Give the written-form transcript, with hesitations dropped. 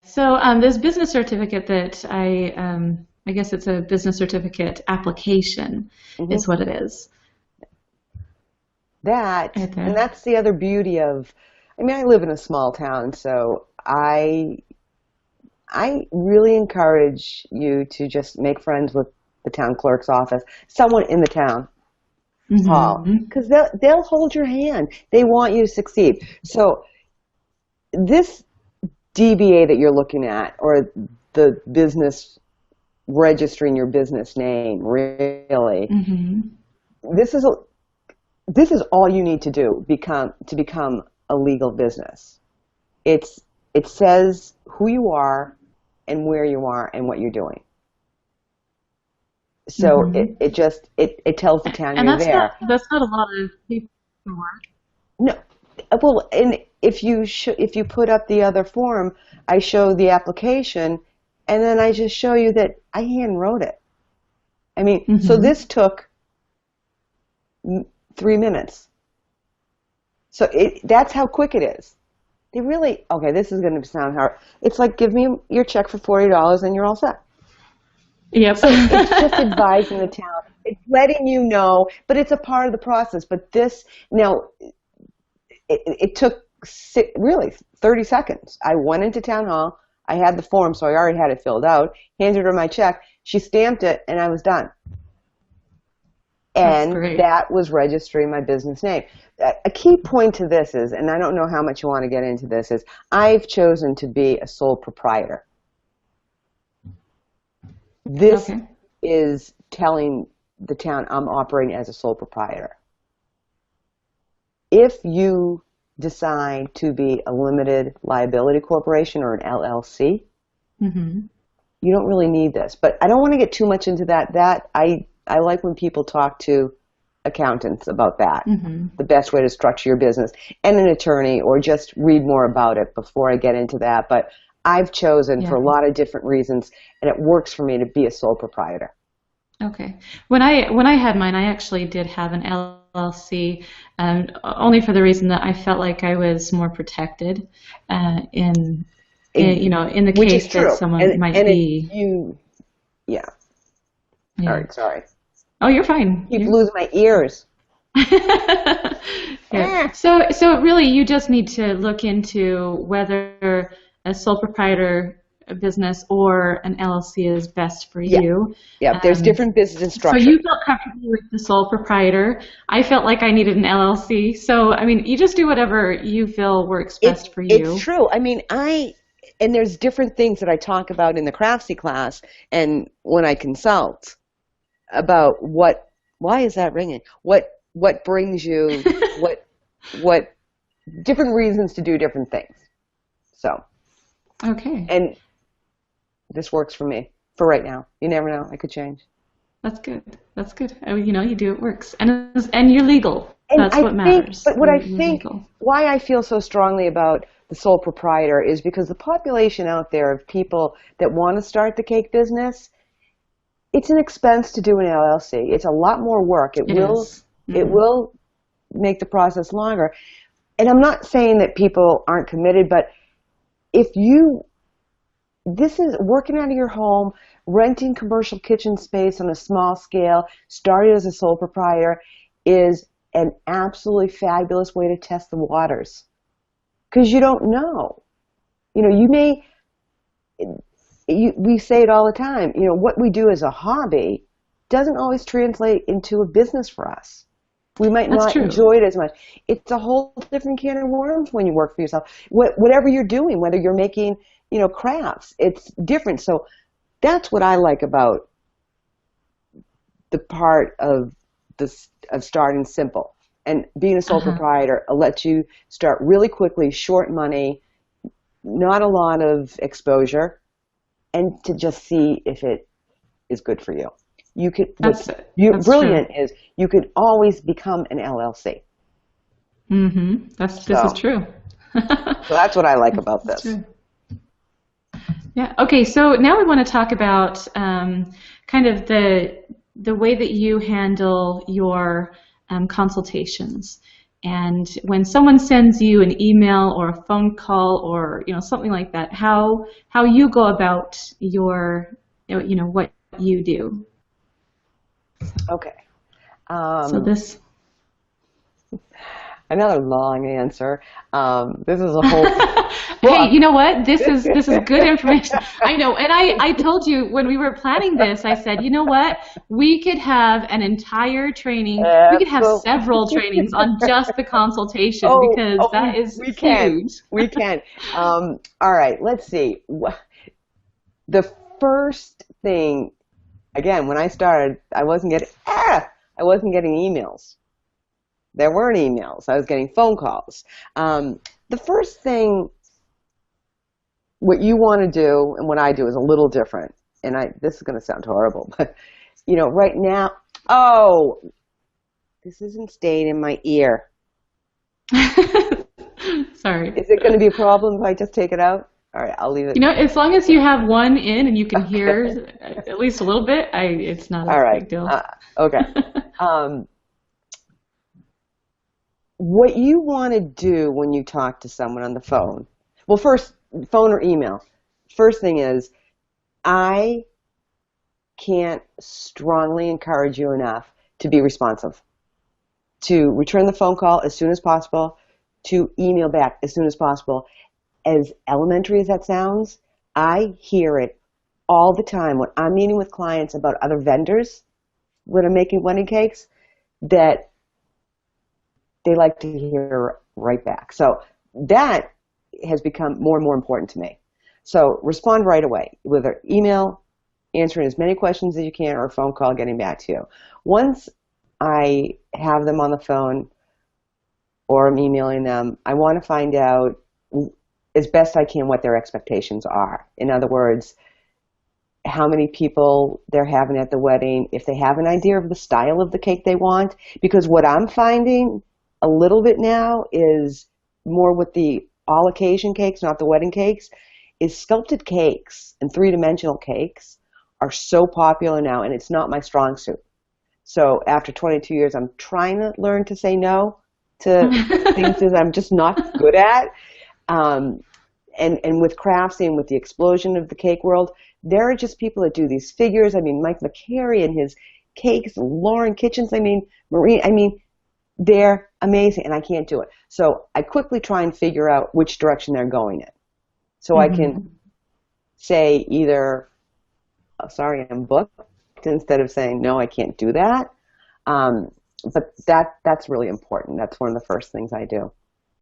So this business certificate that I guess it's a business certificate application Hmm. is what it is. That, Right and there. that's the other beauty of, I mean, I live in a small town, so I really encourage you to just make friends with the town clerk's office, someone in the town hall, Mm-hmm. because they'll hold your hand. They want you to succeed. So this DBA that you're looking at, or the business registering your business name, really, Mm-hmm. this is a, this is all you need to do to become a legal business. It's it says who you are and where you are and what you're doing. So Mm-hmm. it tells the town And you're there. that's not a lot of paperwork. No, well, and if you put up the other form, I show the application, and then I just show you that I hand wrote it. I mean, so Mm-hmm. this took 3 minutes. So that's how quick it is. They really, okay, this is going to sound hard. It's like, give me your check for $40 and you're all set. Yep. So it's just advising the town. It's letting you know, but it's a part of the process. But this, now, it took really 30 seconds. I went into town hall. I had the form, so I already had it filled out, handed her my check. She stamped it, and I was done. That's And great. that was registering my business name. A key point to this is, and I don't know how much you want to get into this, is I've chosen to be a sole proprietor. This Okay. is telling the town I'm operating as a sole proprietor. If you decide to be a limited liability corporation or an LLC, Mm-hmm. you don't really need this. But I don't want to get too much into that. I like when people talk to accountants about that, Mm-hmm. the best way to structure your business, and an attorney, or just read more about it before I get into that. But I've chosen for Yeah. a lot of different reasons, and it works for me to be a sole proprietor. Okay. When I had mine, I actually did have an LLC, only for the reason that I felt like I was more protected Ex- in the which is case that true. someone might And be. yeah, Yeah. sorry. Oh, you're fine. Keep losing my ears. Here. Ah. So really, you just need to look into whether a sole proprietor business or an LLC is best for Yeah, you. yeah. There's Um, different business so you structure. felt comfortable with the sole proprietor. I felt like I needed an LLC. So, I mean, you just do whatever you feel works best for It's you. true. I mean, and there's different things that I talk about in the Craftsy class and when I consult about why is that ringing? What brings you, what different reasons to do different things. So, Okay. and this works for me for right now. You never know. I could change. That's good. That's good. You do it works. And you're legal. And That's I what think, matters. but what I You're think, legal. why I feel so strongly about the sole proprietor is because the population out there of people that want to start the cake business, it's an expense to do an LLC. It's a lot more work. It is. It Mm-hmm. will make the process longer. And I'm not saying that people aren't committed, but if you, this is working out of your home, renting commercial kitchen space on a small scale, starting as a sole proprietor is an absolutely fabulous way to test the waters. Because you don't know. We say it all the time, what we do as a hobby doesn't always translate into a business for us. We might That's not true. enjoy it as much. It's a whole different can of worms when you work for yourself. Whatever you're doing, whether you're making, crafts, it's different. So that's what I like about the part of this of starting simple. And being a sole Uh-huh. proprietor lets you start really quickly, short money, not a lot of exposure, and to just see if it is good for you. That's it. That's true. Brilliant is you can always become an LLC. Mm-hmm. This is So, true. so that's what I like about That's this. true. Yeah. Okay. So now we want to talk about kind of the way that you handle your consultations. And when someone sends you an email or a phone call or something like that, how you go about your what you do. Okay. So this. Another long answer. This is a whole Hey, book. you know what? This is good information. I know, and I told you when we were planning this, I said, you know what? We could have an entire training. We could have Absolutely. several trainings on just the consultation Oh, because oh, that is we can. huge. We can. All right, let's see. The first thing, again, when I started, I wasn't getting emails. There weren't emails. I was getting phone calls. The first thing, what you want to do and what I do is a little different. And this is going to sound horrible, but right now, this isn't staying in my ear. Sorry. Is it going to be a problem if I just take it out? All right, I'll leave it. As long as you have one in and you can hear at least a little bit, it's not a big deal. Okay. What you want to do when you talk to someone on the phone, well, first, phone or email. First thing is, I can't strongly encourage you enough to be responsive, to return the phone call as soon as possible, to email back as soon as possible. As elementary as that sounds, I hear it all the time when I'm meeting with clients about other vendors when I'm making wedding cakes, that they like to hear right back. So that has become more and more important to me. So respond right away, whether email, answering as many questions as you can, or a phone call getting back to you. Once I have them on the phone or I'm emailing them, I want to find out as best I can what their expectations are. In other words, how many people they're having at the wedding, if they have an idea of the style of the cake they want. Because what I'm finding a little bit now is more with the all occasion cakes, not the wedding cakes, is sculpted cakes and three-dimensional cakes are so popular now, and it's not my strong suit. So after 22 years, I'm trying to learn to say no to things that I'm just not good at. And with Craftsy and with the explosion of the cake world, there are just people that do these figures. I mean, Mike McCary and his cakes, and Lauren Kitchens, Marie, they're amazing, and I can't do it. So I quickly try and figure out which direction they're going in. So I can say either, oh, sorry, I'm booked, instead of saying, no, I can't do that. But that's really important. That's one of the first things I do.